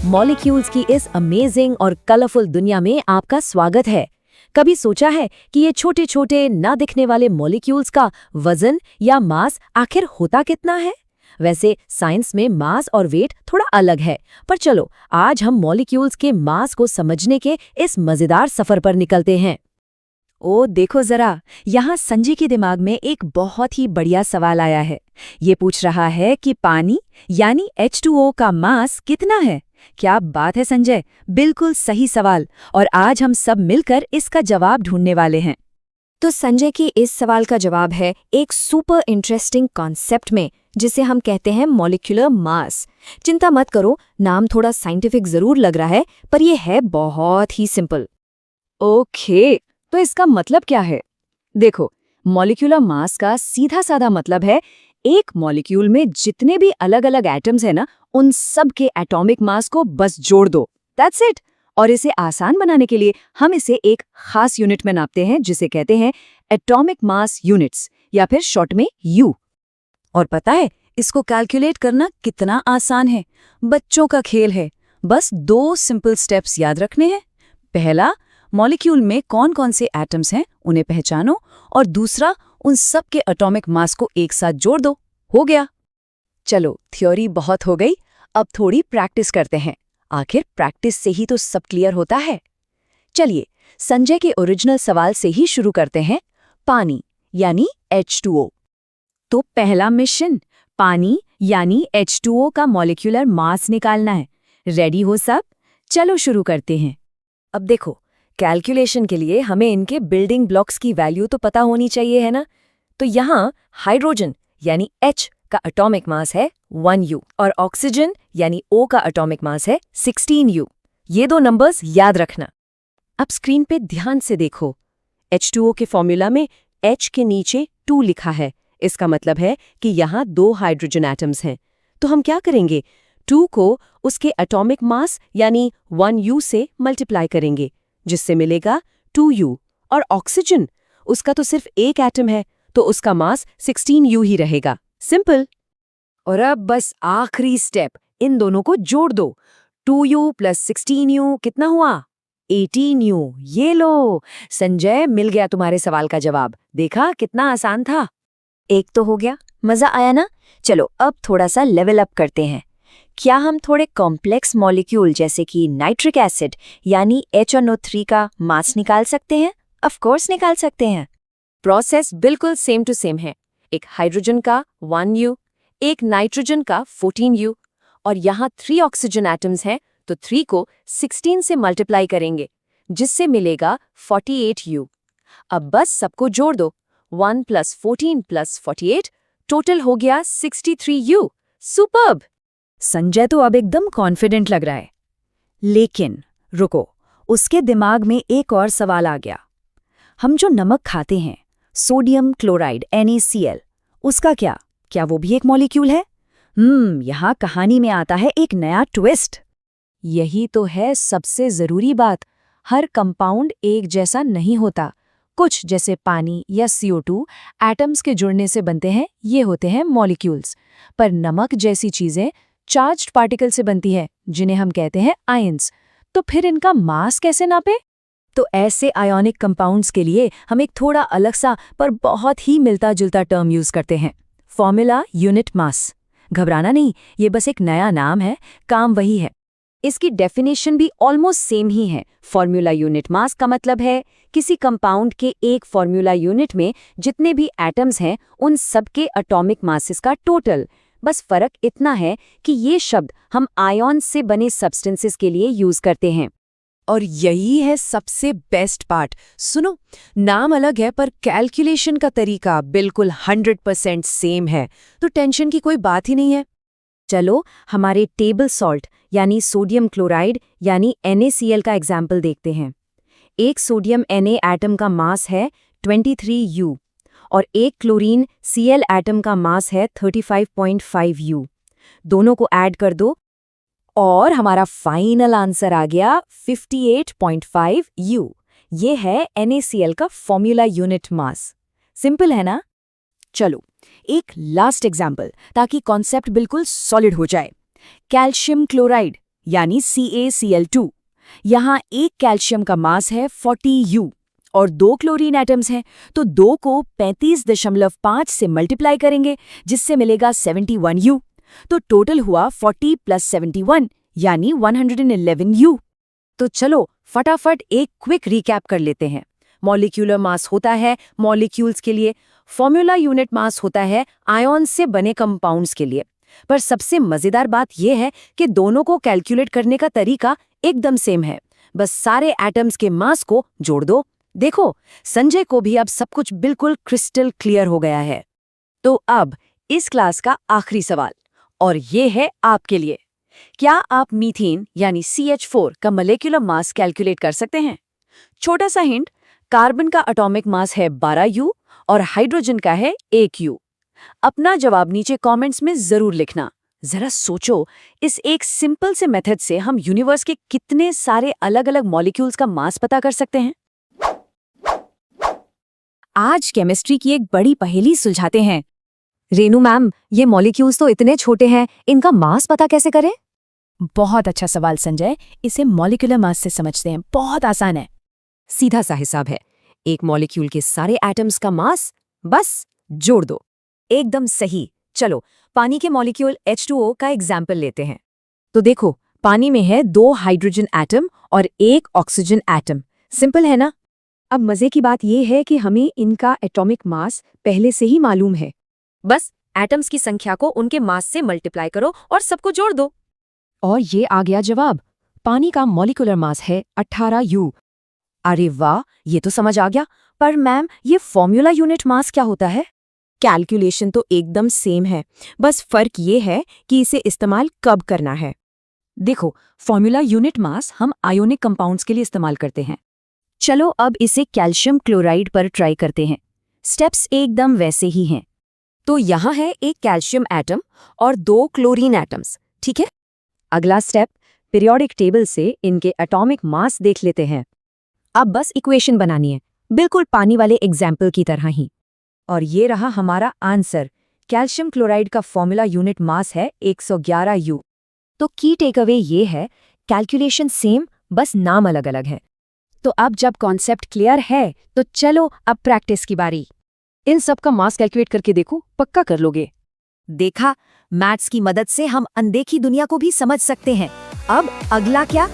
Molecules की इस amazing और कलरफुल दुनिया में आपका स्वागत है। कभी सोचा है कि ये छोटे छोटे ना दिखने वाले मॉलिक्यूल्स का वजन या मास आखिर होता कितना है? वैसे साइंस में मास और वेट थोड़ा अलग है, पर चलो आज हम मॉलिक्यूल्स के मास को समझने के इस मजेदार सफर पर निकलते हैं। ओ देखो जरा, यहाँ संजय के दिमाग में एक बहुत ही बढ़िया सवाल आया है। ये पूछ रहा है कि पानी यानी H2O का मास कितना है। क्या बात है संजय, बिल्कुल सही सवाल, और आज हम सब मिलकर इसका जवाब ढूंढने वाले हैं। तो संजय की इस सवाल का जवाब है एक सुपर इंटरेस्टिंग कॉन्सेप्ट में, जिसे हम कहते हैं मॉलिक्यूलर मास। चिंता मत करो, नाम थोड़ा साइंटिफिक जरूर लग रहा है, पर यह है बहुत ही सिंपल। ओके, तो इसका मतलब क्या है? देखो, मॉलिक्यूलर मास का सीधा साधा मतलब है एक मॉलिक्यूल में जितने भी अलग अलग एटम्स हैं ना, उन सब के एटॉमिक मास को बस जोड़ दो। That's it. और इसे आसान बनाने के लिए हम इसे एक खास यूनिट में नापते हैं, जिसे कहते हैं एटॉमिक मास यूनिट्स, या फिर शॉर्ट में यू। और पता है इसको कैलकुलेट करना कितना आसान है? बच्चों का खेल है। बस 2 सिंपल स्टेप्स याद रखने हैं। पहला, मॉलिक्यूल में कौन कौन से एटम्स हैं उन्हें पहचानो, और दूसरा, उन सब के एटॉमिक मास को एक साथ जोड़ दो। हो गया। चलो, थ्योरी बहुत हो गई, अब थोड़ी प्रैक्टिस करते हैं। आखिर प्रैक्टिस से ही तो सब क्लियर होता है। चलिए, संजय के ओरिजिनल सवाल से ही शुरू करते हैं। पानी यानी H2O। तो पहला मिशन, पानी यानी H2O का मॉलिक्यूलर मास निकालना है। रेडी हो सब? चलो शुरू करते हैं। अब देखो, कैलकुलेशन के लिए हमें इनके बिल्डिंग ब्लॉक्स की वैल्यू तो पता होनी चाहिए, है ना? तो यहाँ हाइड्रोजन यानी H का एटॉमिक मास है 1U, और ऑक्सीजन यानी O का एटॉमिक मास है 16U। ये 2 नंबर्स याद रखना। अब स्क्रीन पे ध्यान से देखो, H2O के फॉर्मूला में H के नीचे 2 लिखा है। इसका मतलब है कि यहाँ 2 हाइड्रोजन एटम्स हैं। तो हम क्या करेंगे? 2 को उसके एटॉमिक मास यानी 1U से मल्टीप्लाई करेंगे, जिससे मिलेगा 2U। और ऑक्सीजन, उसका तो सिर्फ एक एटम है, तो उसका मास 16U ही रहेगा। सिंपल। और अब बस आखिरी स्टेप, इन दोनों को जोड़ दो। 2U + 16U कितना हुआ? 18U। ये लो संजय, मिल गया तुम्हारे सवाल का जवाब। देखा कितना आसान था। एक तो हो गया, मजा आया ना? चलो अब थोड़ा सा लेवल अप करते हैं। क्या हम थोड़े कॉम्प्लेक्स मॉलिक्यूल जैसे कि नाइट्रिक एसिड यानी HNO3 का मास निकाल सकते हैं? ऑफ कोर्स निकाल सकते हैं। प्रोसेस बिल्कुल सेम टू सेम है। एक हाइड्रोजन का 1U, एक नाइट्रोजन का 14U, और यहाँ 3 ऑक्सीजन एटम्स हैं, तो 3 को 16 से मल्टीप्लाई करेंगे, जिससे मिलेगा 48U। अब बस सबको जोड़ दो। 1 + 14 + 48, टोटल हो गया 63U। सुपर्ब! संजय तो अब एकदम कॉन्फिडेंट लग रहा है। लेकिन रुको, उसके दिमाग में एक और सवाल आ गया। हम जो नमक खाते हैं, सोडियम क्लोराइड NaCl, उसका क्या वो भी एक मॉलिक्यूल है? यहाँ कहानी में आता है एक नया ट्विस्ट। यही तो है सबसे जरूरी बात। हर कंपाउंड एक जैसा नहीं होता। कुछ, जैसे पानी या CO2, एटम्स के जुड़ने से बनते हैं, ये होते हैं मॉलिक्यूल्स। पर नमक जैसी चीजें चार्ज्ड पार्टिकल से बनती है, जिन्हें हम कहते हैं आयंस। तो फिर इनका मास कैसे नापे? तो ऐसे आयोनिक कंपाउंड्स के लिए हम एक थोड़ा अलग सा पर बहुत ही मिलता जुलता टर्म यूज करते हैं, फॉर्मूला यूनिट मास। घबराना नहीं, ये बस एक नया नाम है, काम वही है। इसकी डेफिनेशन भी ऑलमोस्ट सेम ही है। फॉर्मूला यूनिट मास का मतलब है किसी कंपाउंड के एक फॉर्मूला यूनिट में जितने भी एटम्स हैं, उन सबके एटॉमिक मासेस का टोटल। बस फर्क इतना है कि ये शब्द हम आयन से बने सब्सटेंसेस के लिए यूज करते हैं। और यही है सबसे बेस्ट पार्ट। सुनो, नाम अलग है पर कैलकुलेशन का तरीका बिल्कुल 100% सेम है, तो टेंशन की कोई बात ही नहीं है। चलो हमारे टेबल सॉल्ट यानी सोडियम क्लोराइड यानी NaCl का एग्जाम्पल देखते हैं। एक सोडियम Na एटम का मास है 23U, और एक क्लोरीन Cl एटम का मास है 35.5U। दोनों को ऐड कर दो और हमारा फाइनल आंसर आ गया 58.5U। ये है NaCl का फॉर्मूला यूनिट मास। सिंपल है ना? चलो एक लास्ट एग्जाम्पल, ताकि कॉन्सेप्ट बिल्कुल सॉलिड हो जाए। कैल्शियम क्लोराइड यानी CaCl2। यहाँ एक कैल्शियम का मास है 40U और 2 क्लोरीन एटम्स हैं, तो 2 को 35.5 से मल्टीप्लाई करेंगे जिससे मिलेगा 71U। तो टोटल हुआ 40 + 71 यानी 111U। तो चलो फटाफट एक क्विक रिकैप कर लेते हैं। मॉलिक्यूलर मास होता है मॉलिक्यूल्स के लिए, फॉर्मूला यूनिट मास होता है आयॉन्स से बने कंपाउंड्स के लिए। पर सबसे मजेदार बात यह है कि दोनों को कैलकुलेट करने का तरीका एकदम सेम है, बस सारे एटम्स के मास को जोड़ दो। देखो, संजय को भी अब सब कुछ बिल्कुल क्रिस्टल क्लियर हो गया है। तो अब इस क्लास का आखिरी सवाल, और ये है आपके लिए। क्या आप मीथेन यानी CH4 का मॉलिक्यूलर मास कैलकुलेट कर सकते हैं? छोटा सा हिंट, कार्बन का एटॉमिक मास है 12U और हाइड्रोजन का है 1U। अपना जवाब नीचे कमेंट्स में जरूर लिखना। जरा सोचो, इस एक सिंपल से मेथड से हम यूनिवर्स के कितने सारे अलग-अलग मॉलिक्यूल्स का मास पता कर सकते हैं। आज केमिस्ट्री की एक बड़ी पहेली सुलझाते हैं। रेनू मैम, ये मॉलिक्यूल्स तो इतने छोटे हैं, इनका मास पता कैसे करें? बहुत अच्छा सवाल संजय, इसे मॉलिक्यूलर मास से समझते हैं, बहुत आसान है। सीधा सा हिसाब है, एक मॉलिक्यूल के सारे एटम्स का मास बस जोड़ दो। एकदम सही। चलो पानी के मॉलिक्यूल H2O का एग्जाम्पल लेते हैं। तो देखो, पानी में है 2 हाइड्रोजन एटम और 1 ऑक्सीजन एटम। सिंपल है ना? अब मजे की बात यह है कि हमें इनका एटॉमिक मास पहले से ही मालूम है। बस एटम्स की संख्या को उनके मास से मल्टीप्लाई करो और सबको जोड़ दो। और ये आ गया जवाब। पानी का मॉलिक्यूलर मास है 18U। अरे वाह, ये तो समझ आ गया। पर मैम, ये फॉर्मूला यूनिट मास क्या होता है? कैलकुलेशन तो एकदम सेम है, बस फर्क ये है कि इसे इस्तेमाल कब करना है। देखो, फॉर्मूला यूनिट मास हम आयोनिक कंपाउंड्स के लिए इस्तेमाल करते हैं। चलो अब इसे कैल्शियम क्लोराइड पर ट्राई करते हैं। स्टेप्स एकदम वैसे ही हैं। तो यहाँ है एक कैल्शियम एटम और 2 क्लोरीन एटम्स, ठीक है? अगला स्टेप, पीरियोडिक टेबल से इनके एटॉमिक मास देख लेते हैं। अब बस इक्वेशन बनानी है, बिल्कुल पानी वाले एग्जाम्पल की तरह ही। और ये रहा हमारा आंसर। कैल्शियम क्लोराइड का फॉर्मूला यूनिट मास है 111U। तो की टेक अवे ये है, कैलकुलेशन सेम, बस नाम अलग अलग है। तो अब जब कॉन्सेप्ट क्लियर है, तो चलो अब प्रैक्टिस की बारी। इन सब का मास कैलकुलेट करके देखो, पक्का कर लोगे। देखा, मैथ्स की मदद से हम अनदेखी दुनिया को भी समझ सकते हैं। अब अगला क्या?